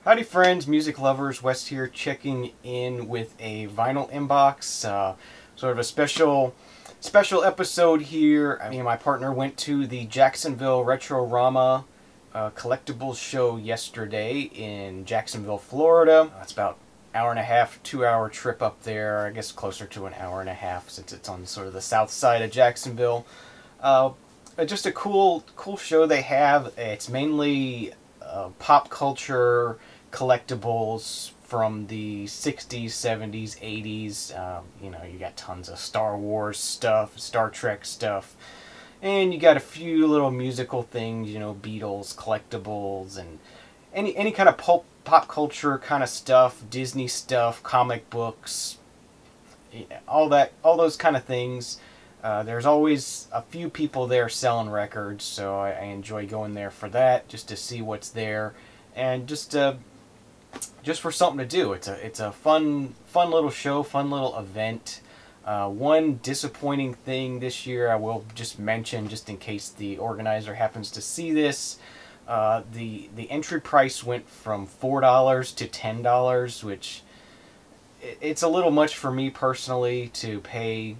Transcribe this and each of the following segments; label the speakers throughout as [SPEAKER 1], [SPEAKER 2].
[SPEAKER 1] Howdy friends, music lovers, Wes here checking in with a vinyl inbox, sort of a special episode here. Me and my partner went to the Jacksonville Retro-Rama collectibles show yesterday in Jacksonville, Florida. It's about an hour and a half, 2-hour trip up there, I guess closer to an hour and a half since it's on sort of the south side of Jacksonville. Just a cool show they have. It's mainly pop culture collectibles from the 60s, 70s, 80s. You know, you got tons of Star Wars stuff, Star Trek stuff, and you got a few little musical things, you know, Beatles, collectibles, and any kind of pop culture kind of stuff, Disney stuff, comic books, all those kind of things. There's always a few people there selling records, so I enjoy going there for that, just to see what's there, and just for something to do. It's a fun little show, fun little event. One disappointing thing this year I will just mention, just in case the organizer happens to see this. The entry price went from $4 to $10, which it's a little much for me personally to pay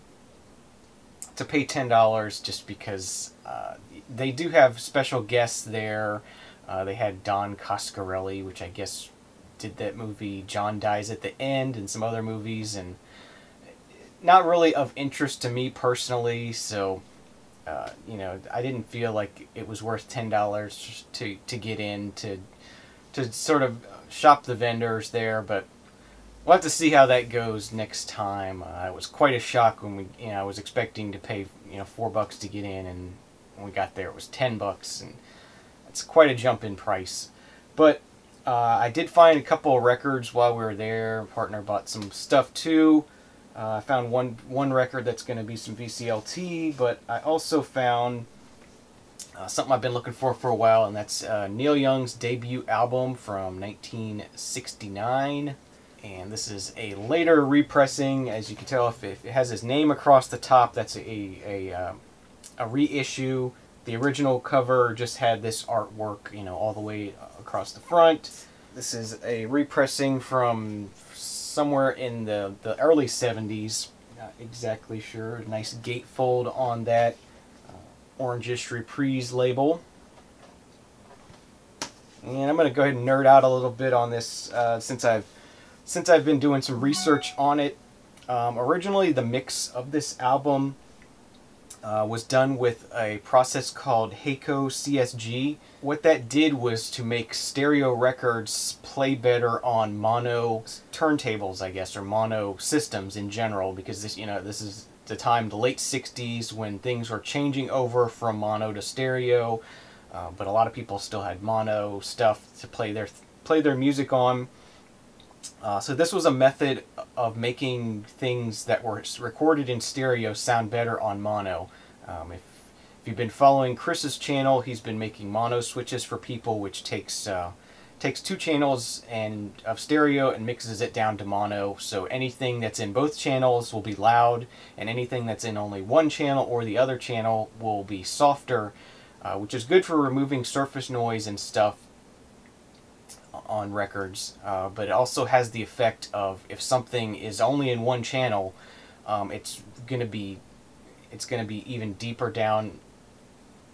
[SPEAKER 1] $10 just because they do have special guests there. They had Don Coscarelli, which I guess did that movie John Dies at the End and some other movies, and not really of interest to me personally, so you know, I didn't feel like it was worth $10 to get in to sort of shop the vendors there, but we'll have to see how that goes next time. It was quite a shock when I was expecting to pay $4 to get in, and when we got there it was $10, and it's quite a jump in price. But I did find a couple of records while we were there. My partner bought some stuff too. I found one record that's going to be some VCLT, but I also found something I've been looking for a while, and that's Neil Young's debut album from 1969. And this is a later repressing. As you can tell, if it has his name across the top, that's a reissue. The original cover just had this artwork, all the way across the front. This is a repressing from somewhere in the early 70s. Not exactly sure. Nice gatefold on that orangish reprise label. And I'm going to go ahead and nerd out a little bit on this since I've been doing some research on it. Originally, the mix of this album was done with a process called Heiko CSG. What that did was to make stereo records play better on mono turntables, I guess, or mono systems in general, because this is the time, the late 60s, when things were changing over from mono to stereo, but a lot of people still had mono stuff to play their music on. So this was a method of making things that were recorded in stereo sound better on mono. If you've been following Chris's channel, he's been making mono switches for people, which takes two channels of stereo and mixes it down to mono. So anything that's in both channels will be loud, and anything that's in only one channel or the other channel will be softer, which is good for removing surface noise and stuff on records, but it also has the effect of, if something is only in one channel, it's gonna be even deeper down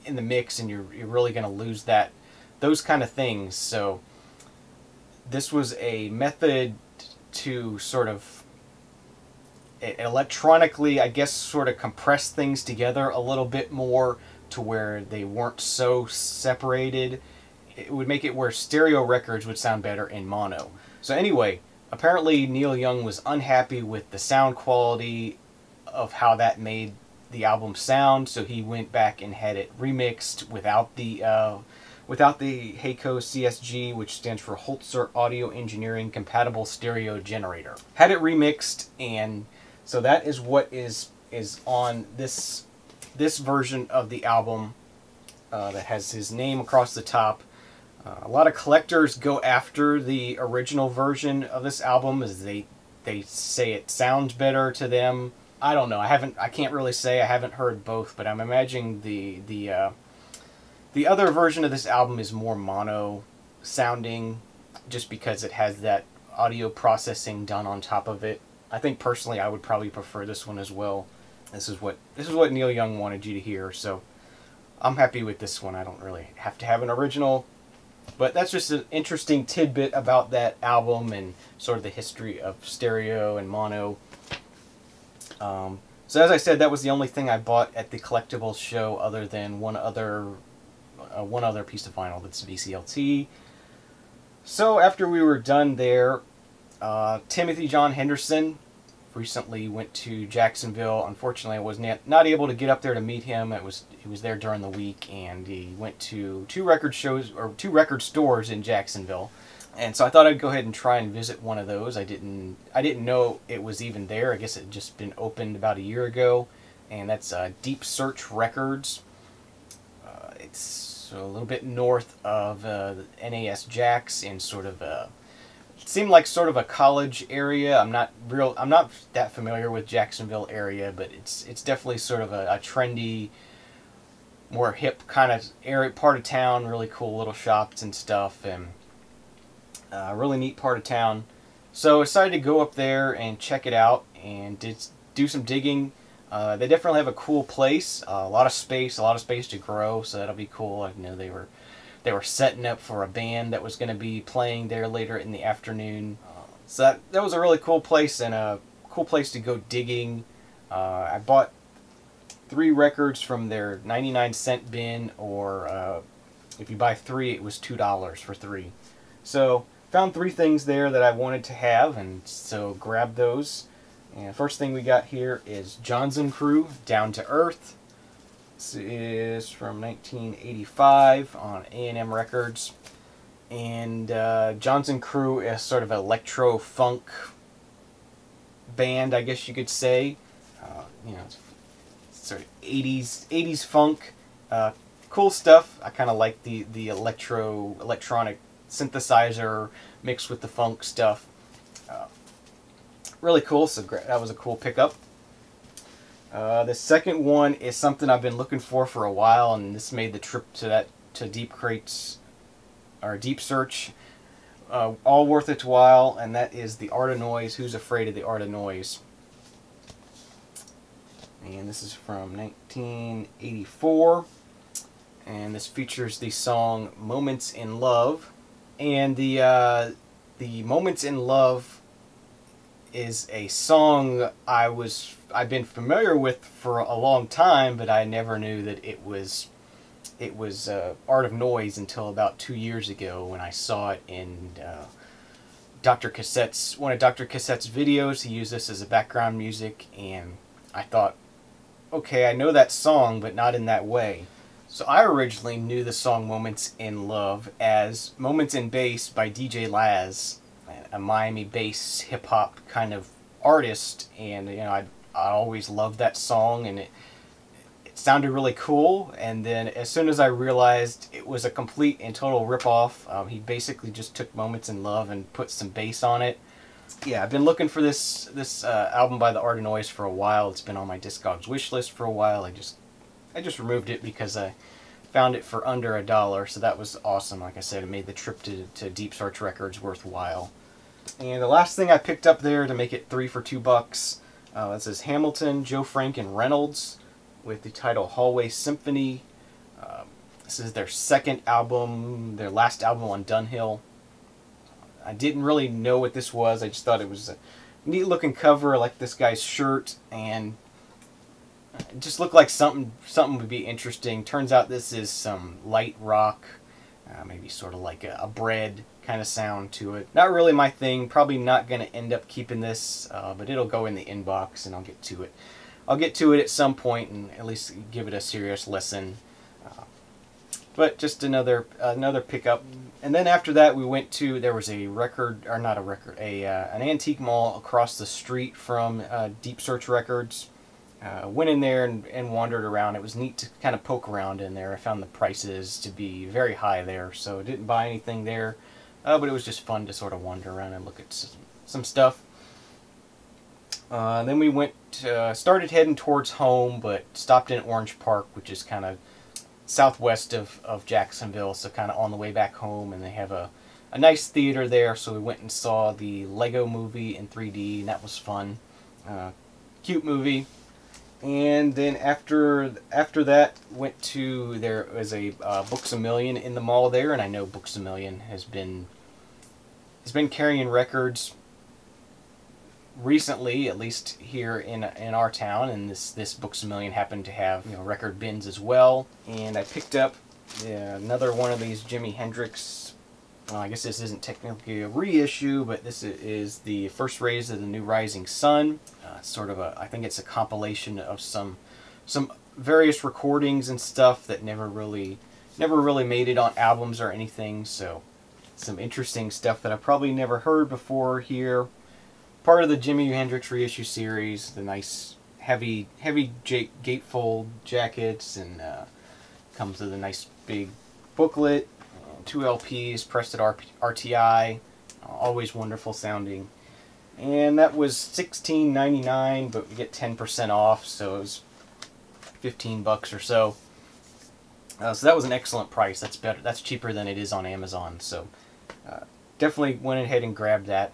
[SPEAKER 1] in the mix, and you're really gonna lose those kind of things. So this was a method to sort of electronically, I guess, sort of compress things together a little bit more to where they weren't so separated. It would make it where stereo records would sound better in mono. So anyway, apparently Neil Young was unhappy with the sound quality of how that made the album sound, so he went back and had it remixed without the Heiko CSG, which stands for Holzer Audio Engineering Compatible Stereo Generator. Had it remixed, and so that is what is on this version of the album that has his name across the top. A lot of collectors go after the original version of this album, as they say it sounds better to them. I don't know. I can't really say. I haven't heard both, but I'm imagining the other version of this album is more mono sounding. just because it has that audio processing done on top of it. I think personally I would probably prefer this one as well. This is what Neil Young wanted you to hear, so I'm happy with this one. I don't really have to have an original, but that's just an interesting tidbit about that album and sort of the history of stereo and mono. So as I said, that was the only thing I bought at the collectibles show, other than one other piece of vinyl that's VCLT. So after we were done there, Timothy John Henderson recently went to Jacksonville. Unfortunately, I was not able to get up there to meet him. He was there during the week, and he went to two record stores in Jacksonville. And so I thought I'd go ahead and try and visit one of those. I didn't know it was even there. I guess it had just been opened about a year ago, and that's Deep Search Records. It's a little bit north of NAS Jax, in sort of it seemed like sort of a college area. I'm not that familiar with Jacksonville area, but it's definitely sort of a trendy, more hip kind of area, part of town. Really cool little shops and stuff, and really neat part of town. So I decided to go up there and check it out and do some digging. They definitely have a cool place, a lot of space to grow, so that'll be cool. I know they were setting up for a band that was going to be playing there later in the afternoon. So that was a really cool place, and a cool place to go digging. I bought 3 records from their 99-cent bin, or if you buy 3, it was $2 for 3. So found 3 things there that I wanted to have, and so grabbed those. And first thing we got here is Johnson Crew, Down to Earth. This is from 1985 on A&M Records. And Johnson Crew is sort of an electro-funk band, I guess you could say. It's sort of 80s funk. Cool stuff. I kind of like the electronic synthesizer mixed with the funk stuff. Really cool, so that was a cool pickup. The second one is something I've been looking for a while, and this made the trip to Deep Crates, or Deep Search, all worth its while, and that is The Art of Noise, Who's Afraid of the Art of Noise. And this is from 1984, and this features the song Moments in Love. And the Moments in Love is a song I've been familiar with for a long time, but I never knew that it was Art of Noise until about 2 years ago, when I saw it in one of Dr. Cassette's videos. He used this as a background music, and I thought, okay, I know that song, but not in that way. So I originally knew the song Moments in Love as Moments in Bass by DJ Laz, a Miami bass hip-hop kind of artist, and I always loved that song, and it sounded really cool. And then as soon as I realized it was a complete and total rip-off, he basically just took Moments in Love and put some bass on it. Yeah, I've been looking for this album by The Art of Noise for a while. It's been on my Discogs wish list for a while. I just removed it because I found it for under $1, so that was awesome. Like I said, it made the trip to Deep Search Records worthwhile. And the last thing I picked up there to make it 3 for $2, this is Hamilton, Joe Frank, and Reynolds, with the title Hallway Symphony. This is their second album, their last album on Dunhill. I didn't really know what this was. I just thought it was a neat looking cover. I like this guy's shirt, and it just looked like something would be interesting. Turns out this is some light rock, maybe sort of like a Bread kind of sound to it. Not really my thing. Probably not going to end up keeping this, but it'll go in the inbox, and I'll get to it. I'll get to it at some point and at least give it a serious listen. But just another pickup. And then after that, we went to, there was a record, or not a record, an antique mall across the street from Deep Search Records. Went in there and wandered around. It was neat to kind of poke around in there. I found the prices to be very high there, so I didn't buy anything there. But it was just fun to sort of wander around and look at some stuff. Then we started heading towards home, but stopped in Orange Park, which is kind of southwest of Jacksonville, so kind of on the way back home. And they have a a nice theater there, so we went and saw the Lego Movie in 3D, and that was fun. Cute movie. And then after that, went to, there was a Books A Million in the mall there, and I know Books A Million has been carrying records recently, at least here in our town, and this Books A Million happened to have, you know, record bins as well. And I picked up another one of these Jimi Hendrix. I guess this isn't technically a reissue, but this is the First Rays of the New Rising Sun. Sort of I think it's a compilation of some various recordings and stuff that never really made it on albums or anything. So some interesting stuff that I probably never heard before here. Part of the Jimi Hendrix reissue series. The nice heavy gatefold jackets, and comes with a nice big booklet. 2 LPs pressed at RTI, always wonderful sounding. And that was $16.99, but we get 10% off, so it was $15 or so. So that was an excellent price. That's better. That's cheaper than it is on Amazon. So definitely went ahead and grabbed that.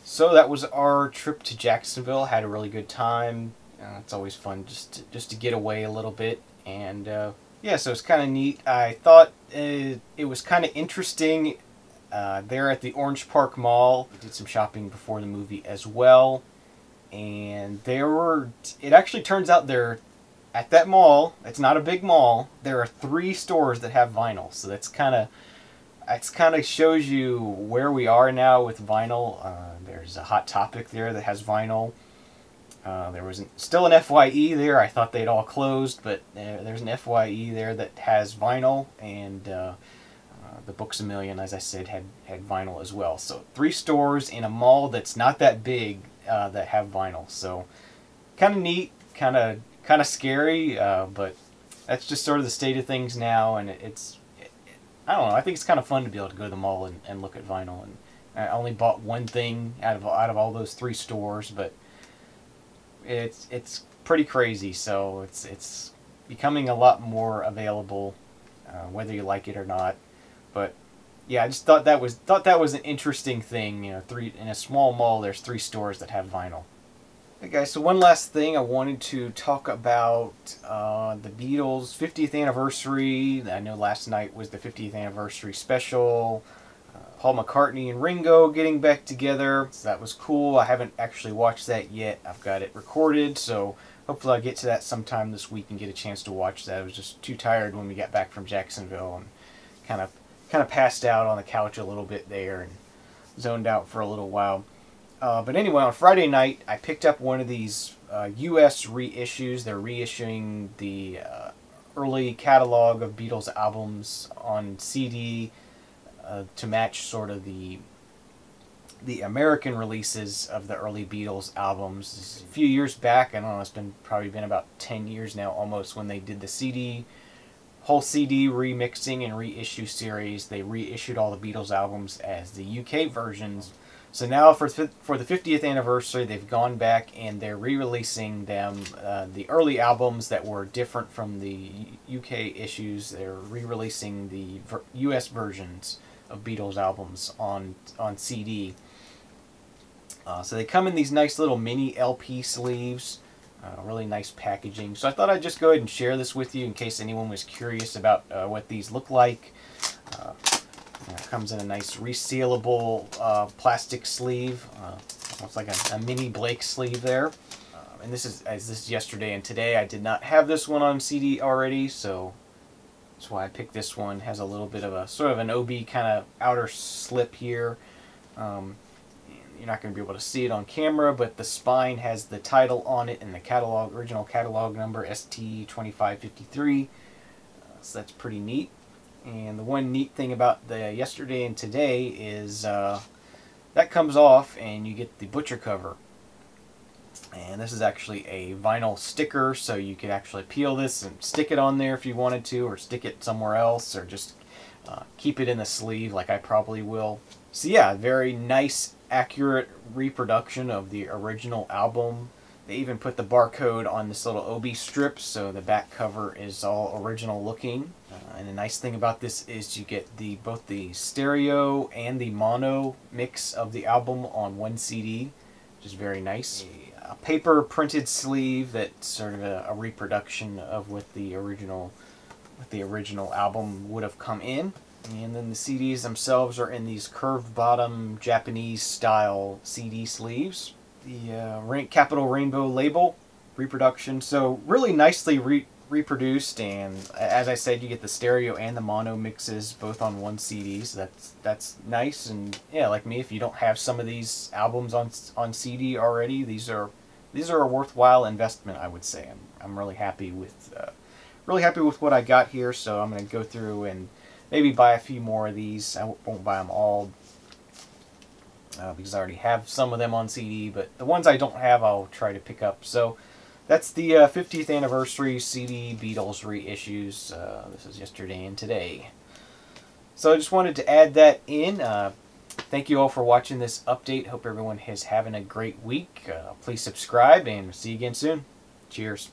[SPEAKER 1] So that was our trip to Jacksonville. Had a really good time. It's always fun just to get away a little bit. And yeah, so it's kind of neat. I thought it was kind of interesting. There at the Orange Park Mall, we did some shopping before the movie as well, and it actually turns out there at that mall, it's not a big mall, there are 3 stores that have vinyl. So that's kind of shows you where we are now with vinyl. There's a Hot Topic there that has vinyl. There was still an FYE there. I thought they'd all closed, but there's an FYE there that has vinyl, and the Books A Million, as I said, had vinyl as well. So 3 stores in a mall that's not that big that have vinyl. So kind of neat, kind of scary, but that's just sort of the state of things now. And I don't know. I think it's kind of fun to be able to go to the mall and look at vinyl. And I only bought one thing out of all those 3 stores, but it's pretty crazy. So it's becoming a lot more available, whether you like it or not. But yeah, I just thought that was an interesting thing. You know, in a small mall, there's 3 stores that have vinyl. Hey guys, so one last thing I wanted to talk about, the Beatles 50th anniversary. I know last night was the 50th anniversary special. Paul McCartney and Ringo getting back together. So that was cool. I haven't actually watched that yet. I've got it recorded, so hopefully I'll get to that sometime this week and get a chance to watch that. I was just too tired when we got back from Jacksonville, and kind of passed out on the couch a little bit there and zoned out for a little while. But anyway, on Friday night, I picked up one of these U.S. reissues. They're reissuing the early catalog of Beatles albums on CD to match sort of the American releases of the early Beatles albums. A few years back, I don't know, it's probably been about 10 years now almost, when they did the whole CD remixing and reissue series. They reissued all the Beatles albums as the UK versions. So now for the 50th anniversary, they've gone back and they're re-releasing them, the early albums that were different from the UK issues. They're re-releasing the US versions of Beatles albums on CD. So they come in these nice little mini LP sleeves, really nice packaging. So I thought I'd just go ahead and share this with you in case anyone was curious about what these look like. It comes in a nice resealable plastic sleeve, almost like a mini Blake sleeve there. And this is yesterday and today. I did not have this one on CD already, so that's why I picked this one. It has a little bit of a sort of an OB kind of outer slip here. You're not going to be able to see it on camera, but the spine has the title on it and the original catalog number, ST2553. So that's pretty neat. And the one neat thing about the yesterday and today is that comes off and you get the butcher cover. And this is actually a vinyl sticker, so you could actually peel this and stick it on there if you wanted to, or stick it somewhere else, or just keep it in the sleeve like I probably will. So yeah, very nice, accurate reproduction of the original album. They even put the barcode on this little OB strip, so the back cover is all original looking. And the nice thing about this is you get both the stereo and the mono mix of the album on one CD, which is very nice. A paper printed sleeve that's sort of a reproduction of what the original album would have come in. And then the CDs themselves are in these curved bottom Japanese style CD sleeves. The Capital Rainbow label reproduction, so really nicely reproduced, and as I said, you get the stereo and the mono mixes both on one CD, so that's nice. And yeah, like me, if you don't have some of these albums on CD already, these are a worthwhile investment, I would say. I'm really happy with what I got here, so I'm going to go through and maybe buy a few more of these. I won't buy them all because I already have some of them on CD, but the ones I don't have I'll try to pick up. So that's the 50th anniversary CD Beatles reissues. This is yesterday and today. So I just wanted to add that in. Thank you all for watching this update. Hope everyone is having a great week. Please subscribe, and see you again soon. Cheers.